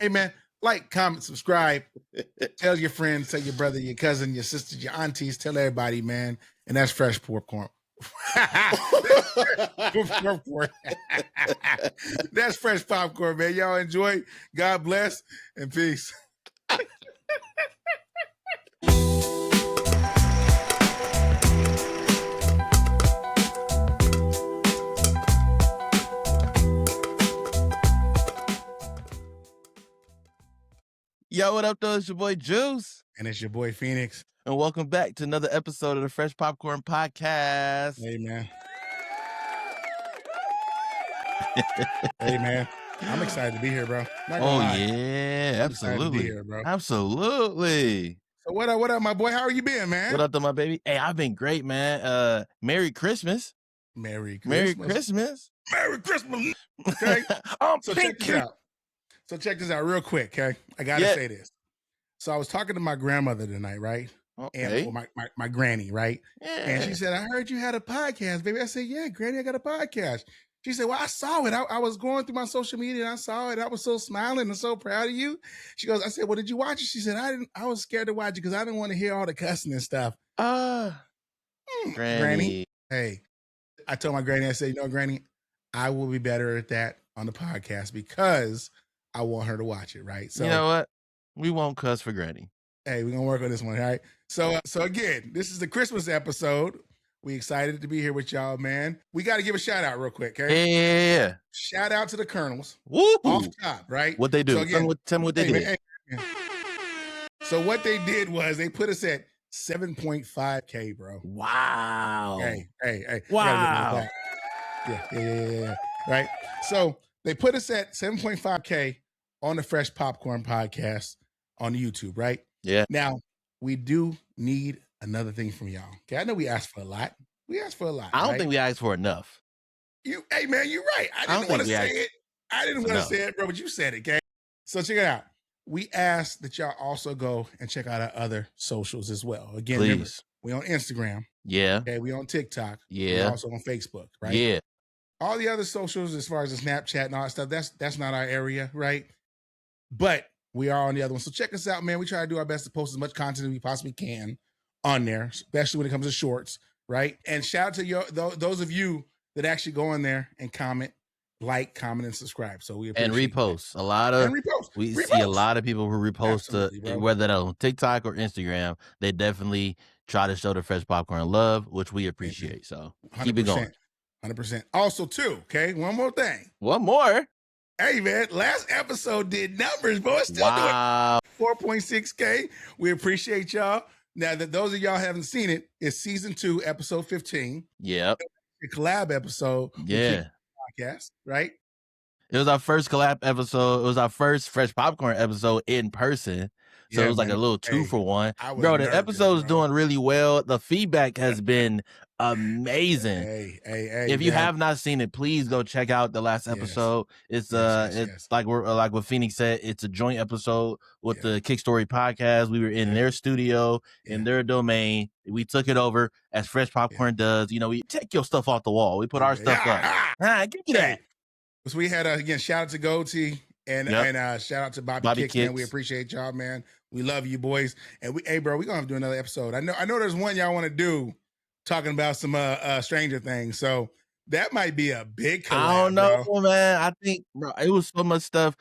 Hey, man, like, comment, subscribe. Tell your friends, tell your brother, your cousin, your sister, your aunties. Tell everybody, man. And that's fresh popcorn. Popcorn. That's fresh popcorn, man. Y'all enjoy. God bless and peace. Yo, what up, though? It's your boy Juice. And it's your boy Phoenix. And welcome back to another episode of the Fresh Popcorn Podcast. Hey, man. Hey, man. I'm excited to be here, bro. Yeah, absolutely. Here, bro. Absolutely. So what up, my boy? How are you been, man? What up, though, my baby? Hey, I've been great, man. Merry Christmas. Merry Christmas. Merry Christmas. Merry Christmas. Okay. So check this out. Check this out real quick, okay? I gotta say this. So I was talking to my grandmother tonight, right? Okay. And my granny, right? Yeah. And she said, I heard you had a podcast, baby. I said, yeah, Granny, I got a podcast. She said, well, I saw it. I was going through my social media and I saw it. I was so smiling and so proud of you. She goes, I said, well, did you watch it? She said, I was scared to watch it because I didn't want to hear all the cussing and stuff. Granny. Hey, I told my granny, I said, you know, Granny, I will be better at that on the podcast because I want her to watch it, right? So you know what? We won't cuss for Granny. Hey, we're gonna work on this one, all right? So again, this is the Christmas episode. We excited to be here with y'all, man. We got to give a shout out real quick, okay? Yeah. Shout out to the Colonels. Woo! Off top, right? What they do? So again, tell me what they did. So what they did was they put us at 7.5K, bro. Wow. Hey. Wow. Yeah. Right. So they put us at 7.5K on the Fresh Popcorn Podcast on YouTube, right? Yeah. Now, we do need another thing from y'all. Okay, I know we asked for a lot. I don't think we asked for enough. Hey, man, you're right. I didn't want to say it. I didn't want to say it, bro, but you said it, okay? So check it out. We asked that y'all also go and check out our other socials as well. Again, please. Remember, we on Instagram. Yeah. Okay, we on TikTok. Yeah. We also on Facebook, right? Yeah. All the other socials, as far as the Snapchat and all that stuff, that's not our area, right? But we are on the other one. So check us out, man. We try to do our best to post as much content as we possibly can on there, especially when it comes to shorts, right? And shout out to those of you that actually go in there and comment, and subscribe. So we appreciate and repost. A lot of we see a lot of people who repost whether that's on TikTok or Instagram. They definitely try to show the Fresh Popcorn love, which we appreciate. So keep it going. 100%. Also, too, okay, one more thing. One more. Hey, man, last episode did numbers, bro. It's still doing 4.6K. We appreciate y'all. Now, that those of y'all haven't seen it, it's season 2, episode 15. Yep. A collab episode. Yeah. Podcast, right? It was our first collab episode. It was our first Fresh Popcorn episode in person. So it was like a little 2-for-1. Bro, the episode is doing really well. The feedback has been amazing. Hey, if you have not seen it, please go check out the last episode. It's like what Phoenix said, it's a joint episode with the Kick Story podcast. We were in their studio, in their domain. We took it over as Fresh Popcorn does. You know, we take your stuff off the wall. We put our stuff up. Give me that. So we had again, shout out to Goatee and shout out to Bobby Kicks, man. We appreciate y'all, man. We love you, boys. And we're gonna have to do another episode. I know there's one y'all want to do talking about some Stranger Things. So that might be a big collab, I don't know, man. I think, bro, it was so much stuff.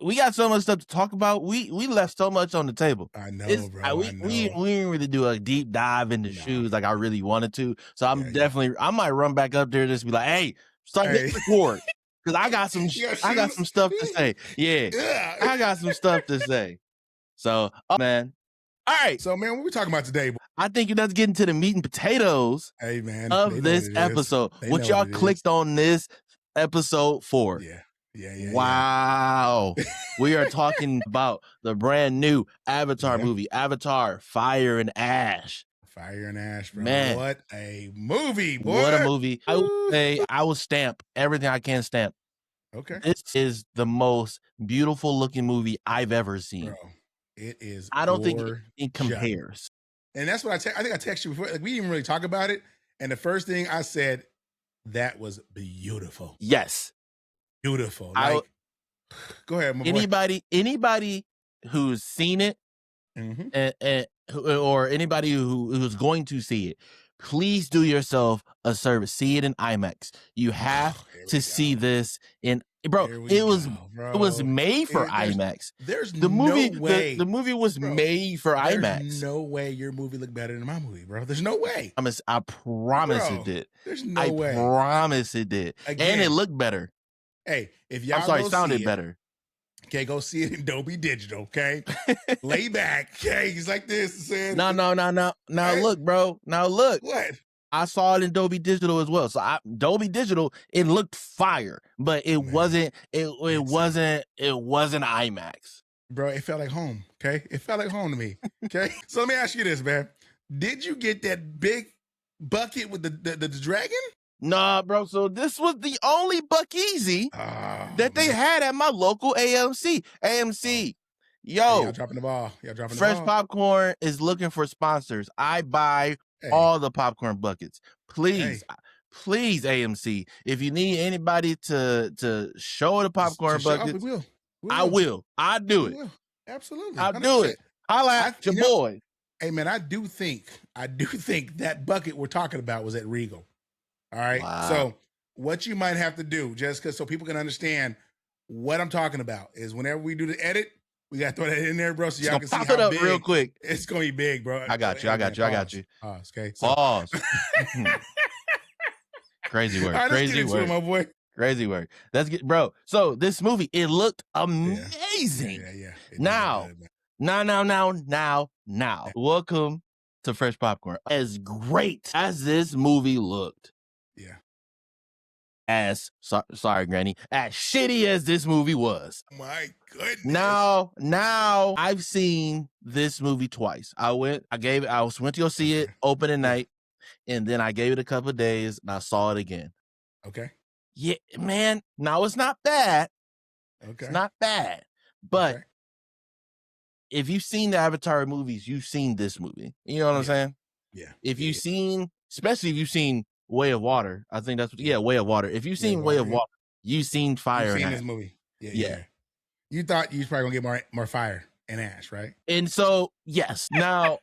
We got so much stuff to talk about. We left so much on the table. I know, bro. We didn't really do a deep dive into shoes like I really wanted to. So I'm I might run back up there and just be like, hey, start hitting record. Because I got some stuff to say. Yeah. I got some stuff to say. So, man. All right. So, man, what we talking about today? I think let's get into the meat and potatoes of this episode. What y'all clicked on this episode for. Yeah. Wow. We are talking about the brand new Avatar movie, Avatar Fire and Ash. Fire and Ash, bro. Man. What a movie, boy. What a movie. I would say I will stamp everything I can stamp. Okay. This is the most beautiful looking movie I've ever seen. Bro, it is. I don't think it compares. And that's what I think I texted you before. Like, we didn't even really talk about it. And the first thing I said, that was beautiful. Yes. Beautiful. Go ahead, my boy. Anybody who's seen it, or anybody who's going to see it, please do yourself a service. See it in IMAX. You have to see this in, bro. It was made for IMAX. There's the movie. No way. The movie was made for IMAX. There's no way your movie looked better than my movie, bro. There's no way. I promise it did. There's no way. I promise it did. Again, and it looked better. Hey, if y'all sounded better. Okay, go see it in Dolby Digital, okay? Lay back, okay? He's like this. No. Now look, bro. Now look. What? I saw it in Dolby Digital as well. So Dolby Digital, it looked fire, but it wasn't IMAX. Bro, it felt like home, okay? It felt like home to me, okay? So let me ask you this, man. Did you get that big bucket with the dragon? Nah, bro. So this was the only Buc-eezy that they had at my local AMC. Yo, hey, y'all dropping the ball. Fresh Popcorn is looking for sponsors. I buy all the popcorn buckets. Please, please, AMC. If you need anybody to show the popcorn buckets, I will. I do it. Absolutely, I'll do it. Holla at your boy. Hey man, I do think that bucket we're talking about was at Regal. All right. Wow. So what you might have to do, just so people can understand what I'm talking about, is whenever we do the edit, we got to throw that in there, bro. So y'all can see pop it up real quick. It's going to be big, bro. I got you. Pause, okay. So. Pause. Crazy work. Right, crazy work, my boy. Crazy work. Let's get, bro. So this movie, it looked amazing. Yeah. Now. Welcome to Fresh Popcorn. As great as this movie looked. Sorry, Granny, as shitty as this movie was. My goodness. Now I've seen this movie twice. I went to go see it opening night, and then I gave it a couple of days and I saw it again. Okay. Yeah, man. Now it's not bad. Okay. It's not bad. But if you've seen the Avatar movies, you've seen this movie. You know what I'm saying? Yeah. Especially if you've seen Way of Water. I think that's Way of Water. If you've seen Way of Water, you've seen Fire. You've seen this movie. Yeah. You thought you was probably gonna get more fire and ash, right? And so, yes. Now,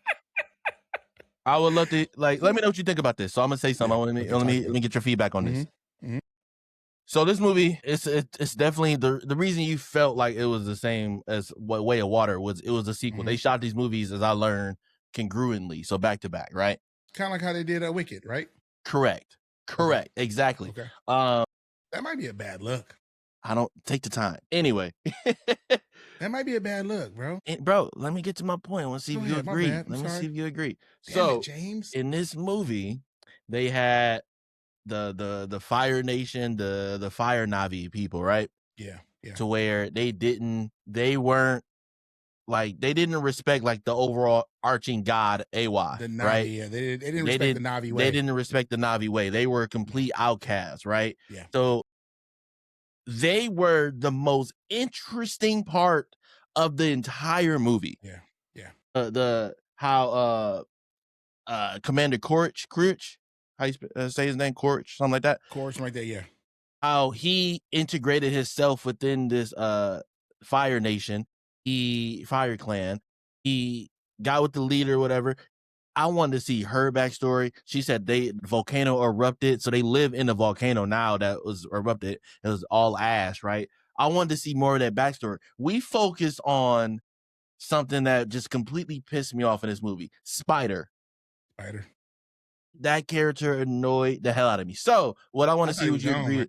I would love to let me know what you think about this. So I'm gonna say something. Let me get your feedback on this. Mm-hmm. So this movie, it's definitely the reason you felt like it was the same as what Way of Water was. It was a sequel. Mm-hmm. They shot these movies, as I learned, congruently, so back to back, right? Kind of like how they did Wicked, right? Correct. Exactly. Okay. That might be a bad look. I don't take the time. Anyway. That might be a bad look, bro. Bro, let me get to my point. I want to see if you agree. Let me see if you agree. Damn it, James. In this movie, they had the Fire Nation, the Fire Navi people, right? Yeah. To where they didn't respect like the overall arching god Awa, the Navi, right? Yeah, they didn't respect the Navi way. They didn't respect the Navi way. They were complete outcasts, right? Yeah. So they were the most interesting part of the entire movie. Yeah. How Commander Korich, how you say his name, Korich, something like that. Korich, right there, yeah. How he integrated himself within this Fire Nation, Fire Clan. He got with the leader, whatever. I wanted to see her backstory. She said the volcano erupted, so they live in the volcano now that was erupted. It was all ash, right? I wanted to see more of that backstory. We focused on something that just completely pissed me off in this movie. Spider. That character annoyed the hell out of me. So what I want to see, would you agree?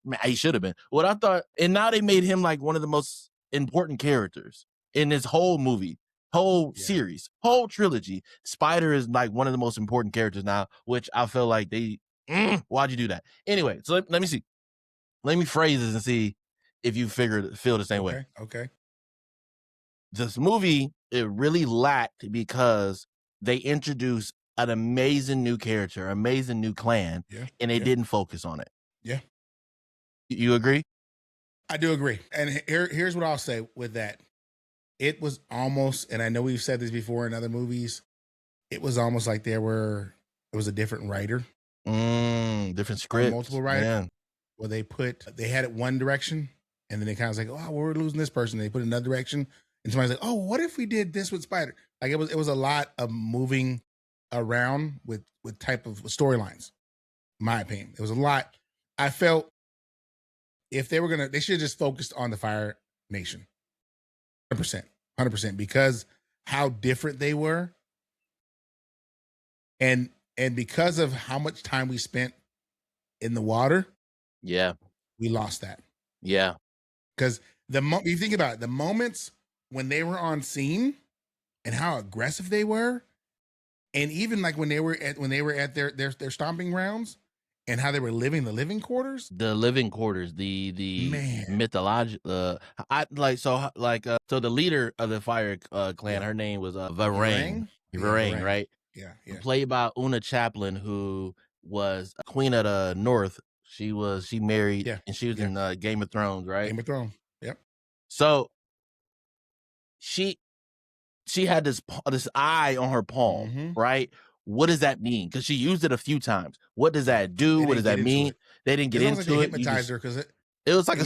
Man, he should have been. What I thought, and now they made him like one of the most important characters in this whole movie. Whole series, whole trilogy. Spider is like one of the most important characters now, which I feel like why'd you do that? Anyway, so let me see. Let me phrase this and see if you feel the same way. Okay. This movie, it really lacked because they introduced an amazing new character, amazing new clan, and they didn't focus on it. Yeah. You agree? I do agree. And here's what I'll say with that. It was almost, and I know we've said this before in other movies, it was almost like it was a different writer. Different script. Multiple writers. Yeah. Where they had it one direction And then they kind of like, oh, well, we're losing this person. They put it in another direction. And somebody's like, oh, what if we did this with Spider? Like it was a lot of moving around with type of storylines. In my opinion, it was a lot. I felt if they were they should have just focused on the Fire Nation, 100%, because how different they were, and because of how much time we spent in the water, yeah, we lost that. Yeah, because you think about it, the moments when they were on scene and how aggressive they were, and even like when they were at their stomping grounds and how they were living the living quarters, the mythological. So the leader of the Fire clan, her name was Varang, right? Yeah. Played by Una Chaplin, who was Queen of the North. She married, and she was in Game of Thrones, right? Game of Thrones. Yep. So she had this eye on her palm, right? What does that mean? Because she used it a few times. What does that do? What does that mean? They didn't get into it. They hypnotized her because it was like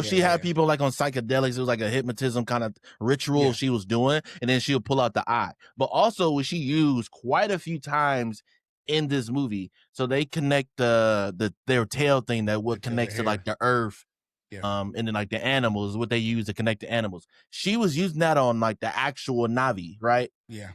she had people like on psychedelics. It was like a hypnotism kind of ritual she was doing, and then she would pull out the eye. But also, she used quite a few times in this movie, so they connect their tail thing that what connects to like the earth. And then like the animals, what they use to connect the animals. She was using that on like the actual Navi, right? Yeah.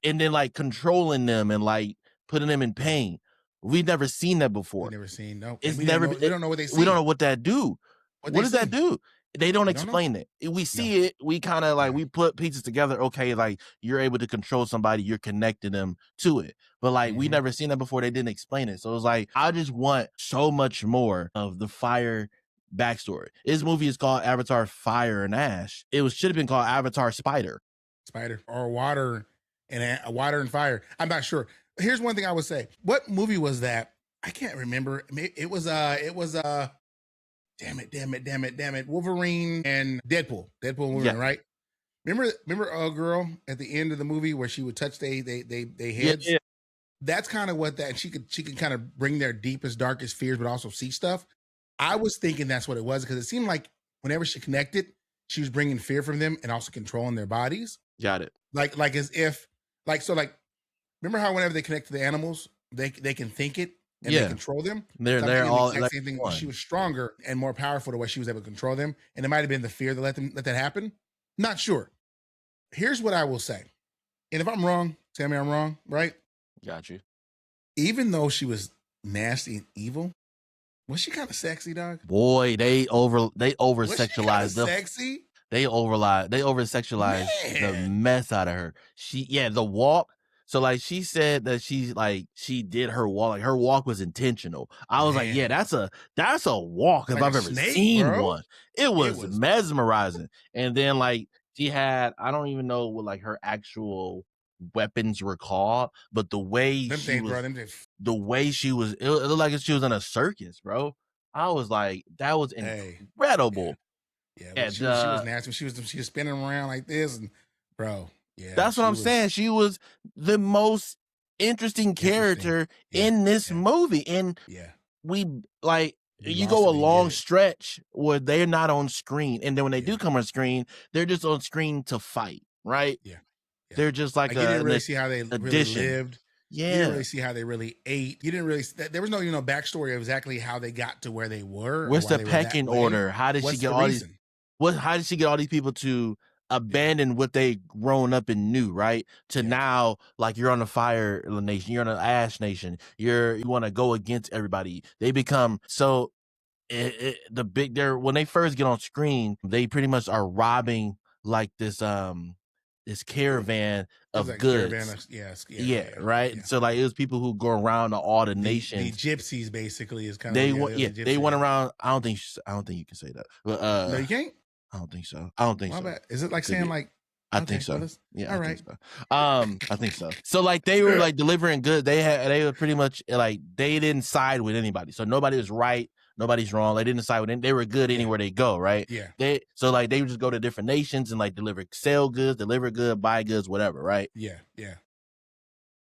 And then like controlling them and like putting them in pain. We've never seen that before. We've never seen, no. It's we don't know what they see. We don't know what that do. What does that do? They don't explain it. We see it. We kind of like we put pieces together. Okay, like you're able to control somebody. You're connecting them to it. But like we never seen that before. They didn't explain it. So it was like I just want so much more of the Fire backstory. This movie is called Avatar: Fire and Ash. It should have been called Avatar Spider or Water and Fire. I'm not sure. Here's one thing I would say. What movie was that? I can't remember. It was damn it. Wolverine and Deadpool and Wolverine, right? Remember a girl at the end of the movie where she would touch they heads? Yeah. That's kind of what that she could kind of bring their deepest, darkest fears, but also see stuff. I was thinking that's what it was because it seemed like whenever she connected, she was bringing fear from them and also controlling their bodies. Got it. Like as if remember how whenever they connect to the animals, they can think it and they control them. They're all the same thing. She was stronger and more powerful the way she was able to control them, and it might have been the fear that let that happen. Not sure. Here's what I will say, and if I'm wrong, tell me I'm wrong. Right? Got you. Even though she was nasty and evil, was she kind of sexy, dog? Boy, they over sexualized the sexy. They over sexualized the mess out of her. The walk. So like she said that she did her walk. Like her walk was intentional. I was like, yeah, that's a walk if I've ever seen one. It was mesmerizing. And then like she had, I don't even know what like her actual weapons were called, but the way she was, it looked like she was in a circus, bro. I was like, that was incredible. Yeah, she was nasty. She was spinning around like this, and bro, that's what I'm saying. She was the most interesting character in this movie, and we like you go a long stretch where they're not on screen, and then when they do come on screen, they're just on screen to fight, right? Yeah. They're just like you didn't really see how they really lived. Yeah, you didn't really see how they really ate. You didn't really. There was no backstory of exactly how they got to where they were. What's the pecking order? How did she get all these? How did she get all these people to abandon what they grown up and knew, right? To now, like you're on the Fire Nation, you're on the Ash Nation, you want to go against everybody. They become so when they first get on screen, they pretty much are robbing like this caravan of goods. Right. Yeah. So like it was people who go around to all the nations. The gypsies basically is kind of they went around. I don't think you can say that. But no, you can't. I don't think so. Bad. Is it like saying like? I think so. Yeah. All right. I think so. So like they were like delivering goods. They were pretty much like they didn't side with anybody. So nobody was right. Nobody's wrong. They didn't side with any. They were good anywhere they go. Right. Yeah. They would just go to different nations and like sell goods, deliver goods, buy goods, whatever. Right. Yeah. Yeah.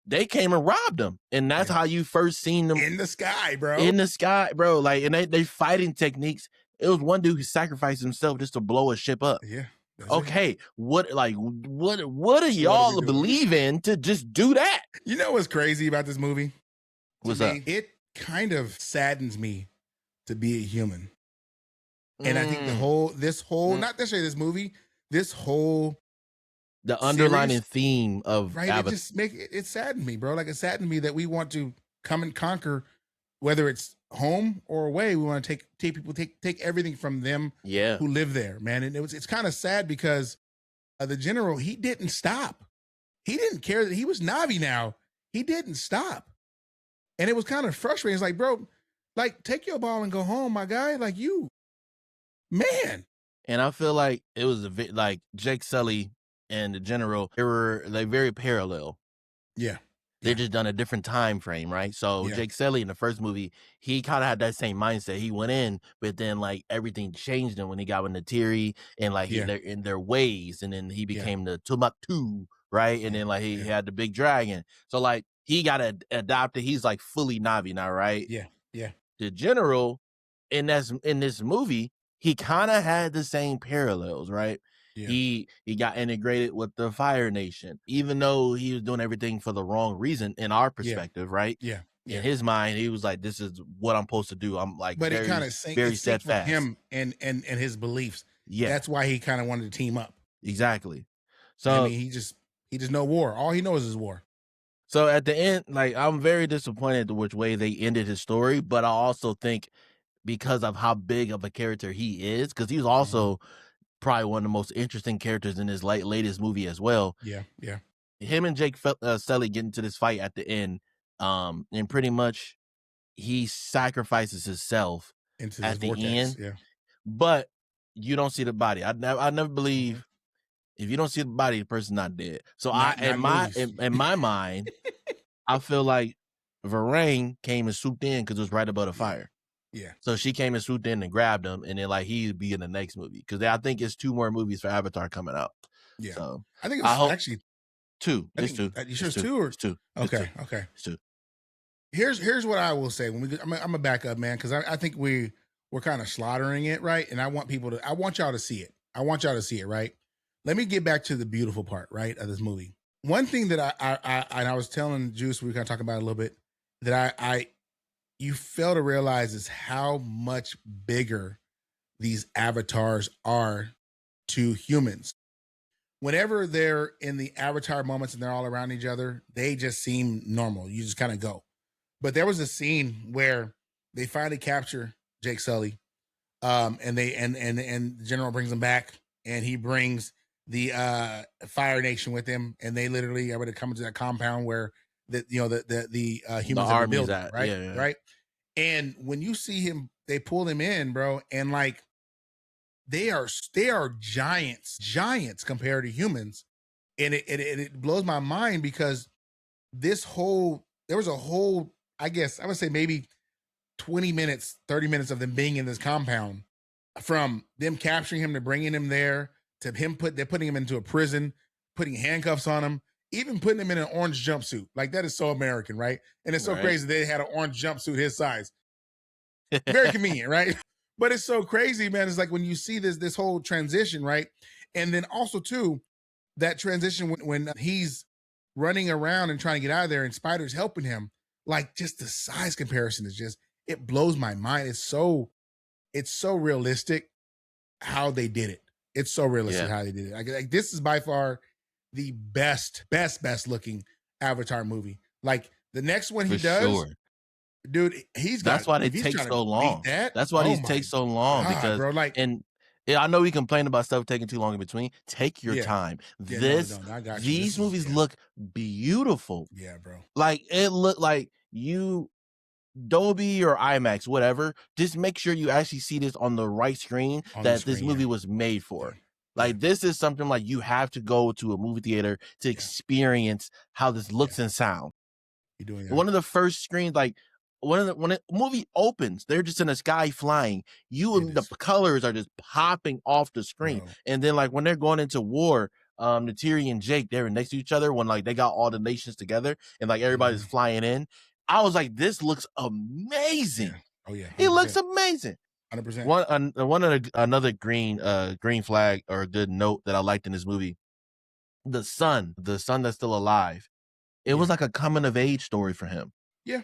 They came and robbed them, and that's how you first seen them in the sky, bro. Like, and they fighting techniques It was one dude who sacrificed himself just to blow a ship up. Yeah. Okay, what do y'all believe in to just do that? You know what's crazy about this movie? What's up? It kind of saddens me to be a human. And I think this whole, not necessarily this movie, this whole the underlying theme of Avatar. It saddened me, bro. Like, it saddened me that we want to come and conquer, whether it's home or away. We want to take everything from them who live there, man. And it's kind of sad because the general, he didn't stop. He didn't care that he was Na'vi now. He didn't stop. And it was kind of frustrating. It's like, bro, like, take your ball and go home, my guy. Like, you, man. And I feel like it was like Jake Sully and the general, they were like very parallel. Yeah. They just done a different time frame, right? So Jake Sully in the first movie, he kind of had that same mindset. He went in, but then like everything changed him when he got with Natiri and like in their ways, and then he became the Tumaktu, right? And then like he had the big dragon. So like he got adopted. He's like fully Na'vi now, right? Yeah, yeah. The general in this movie, he kind of had the same parallels, right? Yeah. He got integrated with the Fire Nation, even though he was doing everything for the wrong reason in our perspective, right? Yeah. In his mind, he was like, "This is what I'm supposed to do." I'm like, but it kind of very steadfast. Him and his beliefs. Yeah, that's why he kind of wanted to team up. Exactly. So I mean, he just know war. All he knows is war. So at the end, like, I'm very disappointed which way they ended his story, but I also think because of how big of a character he is, because he was also probably one of the most interesting characters in his latest movie as well. Yeah, yeah. Him and Jake Sully get into this fight at the end, and pretty much he sacrifices himself into at the end. Yeah, but you don't see the body. I never believe if you don't see the body, the person's not dead. So in my mind, I feel like Varane came and swooped in because it was right above the fire. Yeah. So she came and swooped in and grabbed him, and then like he'd be in the next movie because I think it's 2 more movies for Avatar coming out. Yeah. So I think it's actually 2. It's 2. You sure it's 2 or it's 2? Okay. It's 2. Okay. It's 2. Here's what I will say I'm gonna back up, man, because I think we're kind of slaughtering it, right? And I want y'all to see it. I want y'all to see it, right? Let me get back to the beautiful part, right, of this movie. One thing that I was telling Juice, we were gonna talk about it a little bit, that you fail to realize is how much bigger these avatars are to humans. Whenever they're in the avatar moments and they're all around each other, they just seem normal. You just kind of go. But there was a scene where they finally capture Jake Sully, and the general brings him back, and he brings the Fire Nation with him, and they literally are going to come into that compound where the humans are building, right? Yeah. Right. And when you see him, they pull him in, bro, and like they are giants compared to humans, and it blows my mind because there was a whole, I guess I would say maybe 20 minutes, 30 minutes of them being in this compound, from them capturing him to bringing him there to they're putting him into a prison, putting handcuffs on him, even putting him in an orange jumpsuit. Like, that is so American, right? And it's so crazy they had an orange jumpsuit his size. Very convenient, right? But it's so crazy, man. It's like when you see this whole transition, right? And then also too, that transition when he's running around and trying to get out of there and Spider's helping him, like, just the size comparison is just, it blows my mind. It's so realistic how they did it. It's so realistic how they did it. Like this is by far the best looking Avatar movie. Like, the next one he does, dude, that's why they take so long. That's why these take so long, because bro, like, and I know we complain about stuff taking too long in between. Take your time. These movies look beautiful. Yeah, bro. Like, it looked like you Dolby or IMAX, whatever. Just make sure you actually see this on the right screen this movie was made for. Like, this is something like you have to go to a movie theater to experience how this looks and sound. You're doing one of the first screens, like when a movie opens, they're just in the sky flying. The colors are just popping off the screen. Bro. And then like when they're going into war, Natiri and Jake, they're next to each other when like they got all the nations together and like everybody's flying in. I was like, this looks amazing. Yeah. Oh yeah. 100%. It looks amazing. 100%. Another green flag or a good note that I liked in this movie. The son that's still alive. It was like a coming of age story for him. Yeah.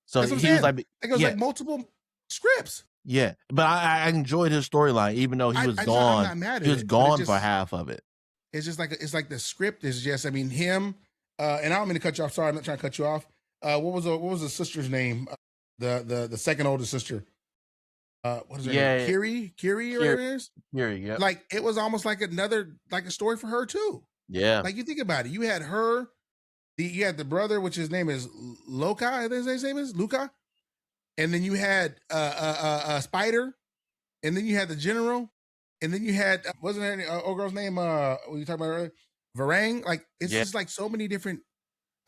So That's what I'm he was saying. like, It was like multiple scripts. Yeah, but I enjoyed his storyline, even though he was gone. I'm not mad at He was it, gone for half of it. It's just like it's like the script is just. I mean, him. And I don't mean to cut you off. Sorry, I'm not trying to cut you off. What was the sister's name? The second oldest sister. What is her name? Kiri, or whatever it is. Kiri, yeah. Like it was almost like another like a story for her too. Yeah. Like you think about it, you had her. You had the brother, which his name is Loka. I think his name is Luca. And then you had Spider, and then you had the general, and then you had wasn't there any old girl's name? What you talking about earlier? Varang. Like it's just like so many different.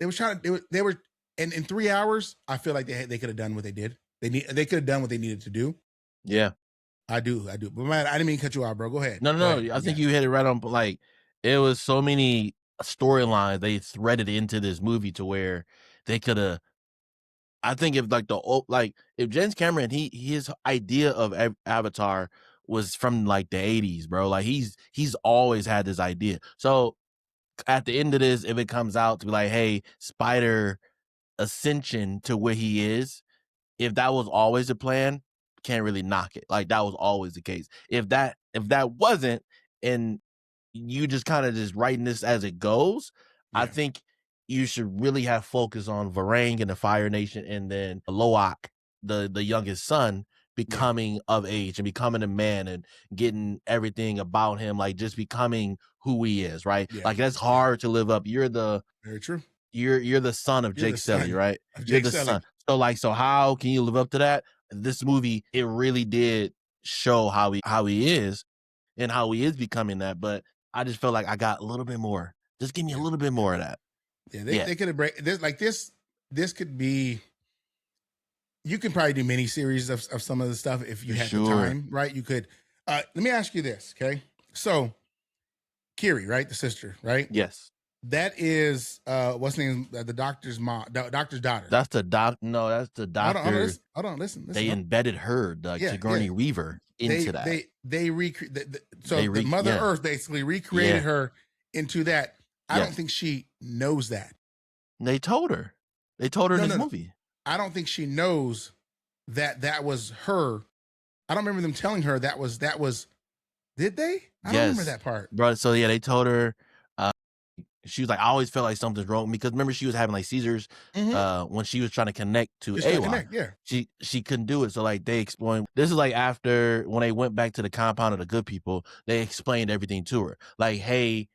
They was trying to. They were, and in 3 hours, I feel like they could have done what they did. They could have done what they needed to do. Yeah, I do. But man, I didn't mean to cut you off, bro. Go ahead. No. I think you hit it right on. Like it was so many storylines they threaded into this movie to where they could have. I think if if James Cameron, his idea of Avatar was from like the 80s, bro. Like he's always had this idea. So at the end of this, if it comes out to be like, hey, Spider ascension to where he is, if that was always a plan, can't really knock it. Like that was always the case. If that wasn't, and you just kind of just writing this as it goes, I think you should really have focus on Varang and the Fire Nation, and then Loak, the youngest son, becoming of age and becoming a man and getting everything about him, like just becoming who he is, right? Like that's hard to live up. You're very true. You're the son of Jake Sully, right? You're the son. So how can you live up to that? This movie, it really did show how he is and how he is becoming that. But I just felt like I got a little bit more. Just give me a little bit more of that. Yeah, they could have break this like this. This could be. You can probably do mini series of some of the stuff if you had the time, right? You could. Let me ask you this, okay? So, Kiri, right, the sister, right? Yes. That is what's the name? The doctor's mom, doctor's daughter. That's the doc. No, that's the doctor. Hold on, listen. They embedded her, Sigourney Weaver, into that. They recreate. The Mother Earth basically recreated her into that. I don't think she knows that. They told her. They told her in this movie. I don't think she knows that was her. I don't remember them telling her that was. Did they? I don't remember that part, bro. So they told her. She was like, I always felt like something's wrong because remember she was having like seizures when she was trying to connect to Awa. She couldn't do it. So like they explained, this is like after when they went back to the compound of the good people, they explained everything to her. Like, hey,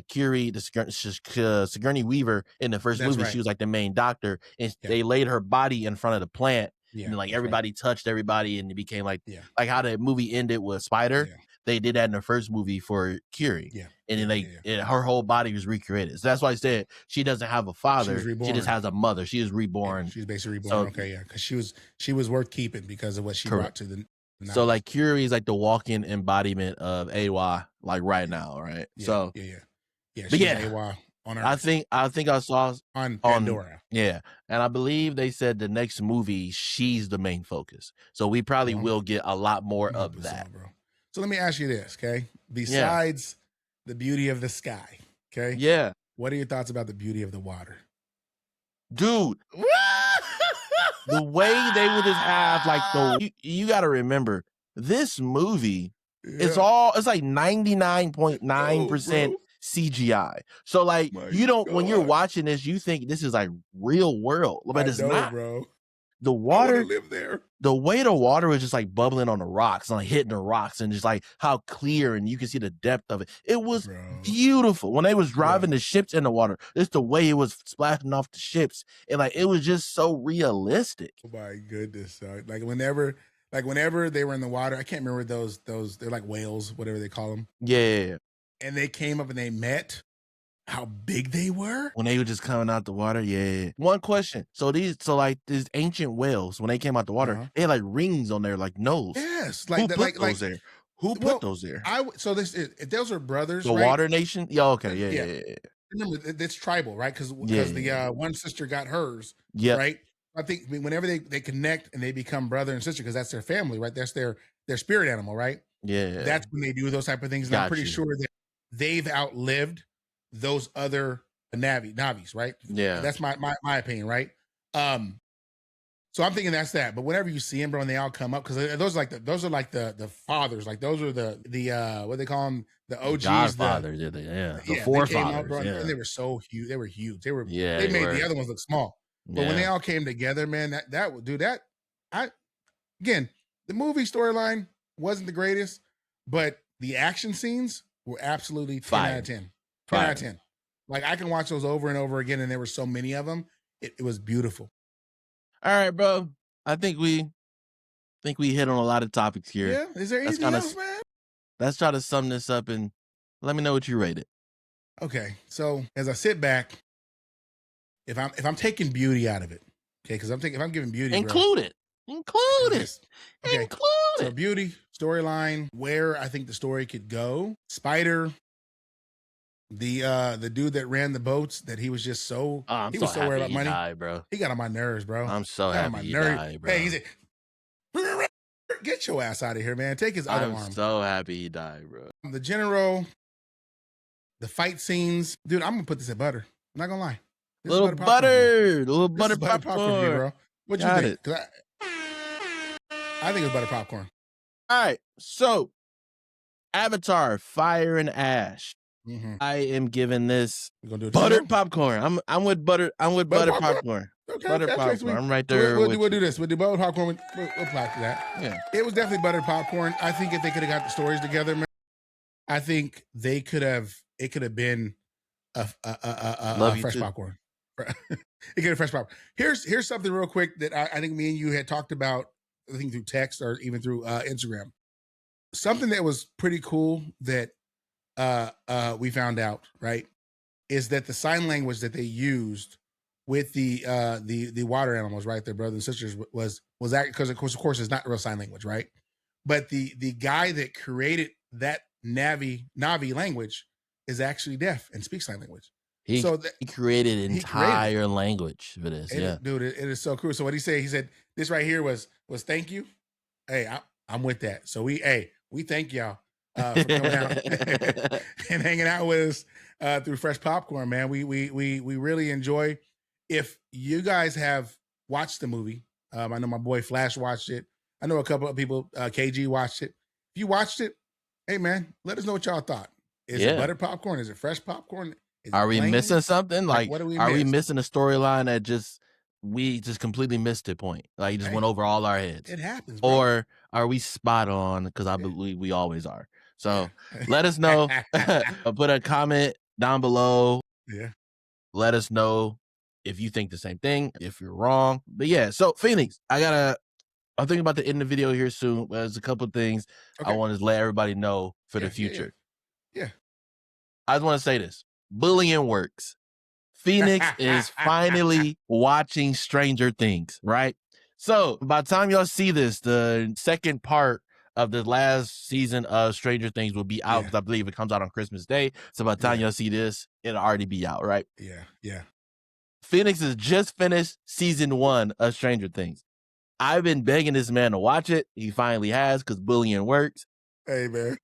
Kiri, Sigourney Weaver in the first movie, she was like the main doctor, and they laid her body in front of the plant, and like everybody touched everybody, and it became like how the movie ended with Spider. They did that in the first movie for Kiri. And then her whole body was recreated. So that's why I said she doesn't have a father. She just has a mother. She is reborn. She's basically reborn. So, because she was worth keeping because of what she brought to the. So like Kiri is like the walking embodiment of Awa, like right now, right? Yeah, she's Awa on Earth. I think I saw on Pandora. And I believe they said the next movie she's the main focus. So we probably will get a lot more of that, bro. So let me ask you this, okay? Besides the beauty of the sky, okay? Yeah. What are your thoughts about the beauty of the water? Dude. The way they would just have like you got to remember this movie it's like 99.9% CGI. So like when you're watching this, you think this is like real world, but it's not, bro. The water, I live there. The way the water was just like bubbling on the rocks and like hitting the rocks and just like how clear and you can see the depth of it. It was beautiful. When they was driving the ships in the water, it's the way it was splashing off the ships. And like, it was just so realistic. Oh my goodness. Like whenever they were in the water, I can't remember those, they're like whales, whatever they call them. Yeah. And they came up and they met. How big they were when they were just coming out the water. Yeah. One question. So these ancient whales, when they came out the water, they had like rings on their like nose. Yes. Like who put those there? Who put those there? If those are brothers, the right? Water Nation. Yeah. Okay. Yeah. Remember, it's tribal, right? Because the one sister got hers. Yeah. Right. I think whenever they connect and they become brother and sister, because that's their family, right? That's their spirit animal, right? Yeah. That's when they do those type of things. And I'm pretty sure that they've outlived those other Navis, right? Yeah. That's my opinion, right? So I'm thinking that's that. But whenever you see them, bro, and they all come up, because those are like the fathers, like those are the what they call them, the OGs, the Godfathers, the forefathers, up, bro, and they were so huge. They were huge. They made the other ones look small. But when they all came together, man, again, the movie storyline wasn't the greatest, but the action scenes were absolutely 10 out of 10. 10 out of 10. Like, I can watch those over and over again, and there were so many of them. It was beautiful. All right, bro. I think we hit on a lot of topics here. Yeah. Is there anything else, man? Let's try to sum this up and let me know what you rate it. Okay. So as I sit back, if I'm taking beauty out of it, okay, because if I'm giving beauty, include it. Okay. So beauty, storyline, where I think the story could go. Spider, the dude that ran the boats, that he was just so he was so worried about money. Died, bro. He got on my nerves, bro. I'm so happy he died, bro. Hey, he's get your ass out of here, man. Take his other arm. I'm so happy he died, bro. The general, the fight scenes, dude. I'm gonna put this at butter. I'm not gonna lie. Little butter popcorn, bro. What you think? I think it's butter popcorn. All right, so Avatar: Fire and Ash. Mm-hmm. I am giving this buttered popcorn. I'm with butter. I'm with butter popcorn. Okay, butter popcorn. I'm right there. We'll do this. We'll do butter popcorn. We'll apply to that. Yeah, it was definitely buttered popcorn. I think if they could have got the stories together, man, I think they could have. It could have been a fresh popcorn. It could have fresh popcorn. Here's something real quick that I think me and you had talked about. I think through text or even through Instagram. Something that was pretty cool that we found out, right, is that the sign language that they used with the water animals, right, their brothers and sisters, was that, because of course it's not real sign language, right? But the guy that created that Navi language is actually deaf and speaks sign language. He created an entire language for this. Dude, it is so cool. So what he said this right here was thank you. Hey, I'm with that. So we thank y'all for coming out and hanging out with us through Fresh Popcorn, man. We really enjoy. If you guys have watched the movie, I know my boy Flash watched it. I know a couple of people, KG watched it. If you watched it, hey man, let us know what y'all thought. Is it butter popcorn? Is it fresh popcorn? Are we missing something? Like what are we missing a storyline that we just completely missed it point? Like, it just went over all our heads. It happens, bro. Or are we spot on? Because I believe we always are. So let us know. Put a comment down below. Yeah. Let us know if you think the same thing, if you're wrong. But yeah, so Phoenix, I'm thinking about to end the video here soon. There's a couple of things I want to let everybody know for the future. Yeah. I just want to say this. Bullying works. Phoenix is finally watching Stranger Things, right? So by the time y'all see this, the second part of the last season of Stranger Things will be out, because I believe it comes out on Christmas Day. So by the time y'all see this, it'll already be out, right? Yeah. Phoenix has just finished season 1 of Stranger Things. I've been begging this man to watch it. He finally has, because bullying works. Hey, man.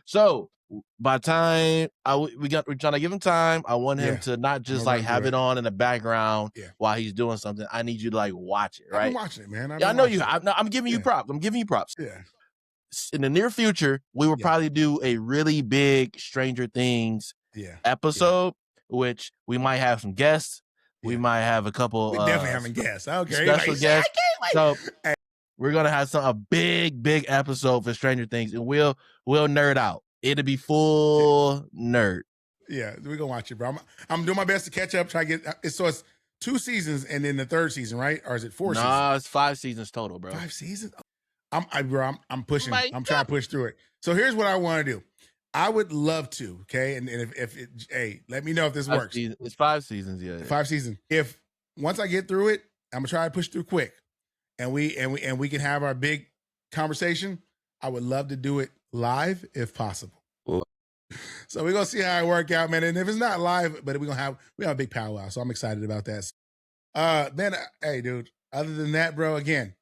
So by the time we're trying to give him time, I want him to not just have it on in the background while he's doing something. I need you to watch it, right? I've been watching it, man. I know you. I'm giving you props. I'm giving you props. Yeah. In the near future, we will probably do a really big Stranger Things episode, which we might have some guests. We might have a couple. We definitely having guests. Okay, special guests. So we're gonna have a big episode for Stranger Things, and we'll nerd out. It'll be full nerd. Yeah, we're gonna watch it, bro. I'm doing my best to catch up. Try to get it's 2 seasons and then the 3rd season, right? Or is it 4 seasons? Nah, it's 5 seasons total, bro. 5 seasons. I'm pushing. I'm trying to push through it. So here's what I want to do. I would love to. Okay, and if let me know if this works. It's 5 seasons, yeah. 5 seasons. If once I get through it, I'm gonna try to push through quick, and we can have our big conversation. I would love to do it live if possible. So we're gonna see how it work out, man. And if it's not live, but we have a big powwow. So I'm excited about that. Then hey, dude. Other than that, bro, again,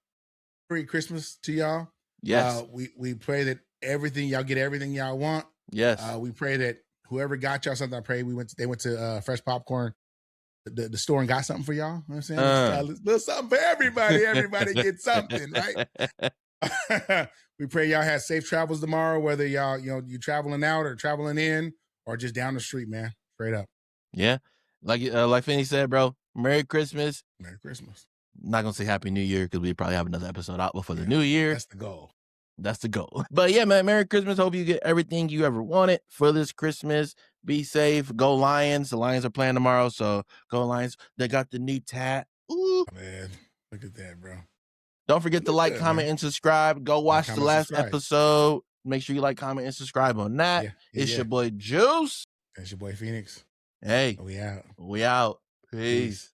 Merry Christmas to y'all. Yes. We pray that y'all get everything y'all want. Yes. We pray that whoever got y'all something, I pray they went to Fresh Popcorn, the store, and got something for y'all. You know what I'm saying? A little something for everybody. Everybody gets something, right? We pray y'all have safe travels tomorrow, whether y'all, you traveling out or traveling in or just down the street, man. Straight up. Yeah. Like Finney said, bro, Merry Christmas. Merry Christmas. I'm not going to say Happy New Year because we probably have another episode out before the new year. That's the goal. That's the goal. But yeah, man, Merry Christmas. Hope you get everything you ever wanted for this Christmas. Be safe. Go Lions. The Lions are playing tomorrow, so go Lions. They got the new tat. Ooh. Man, look at that, bro. Don't forget to like, comment, and subscribe. Go watch the last episode. Make sure you like, comment, and subscribe on that. It's your boy Juice. It's your boy Phoenix. Hey. We out. We out. Peace.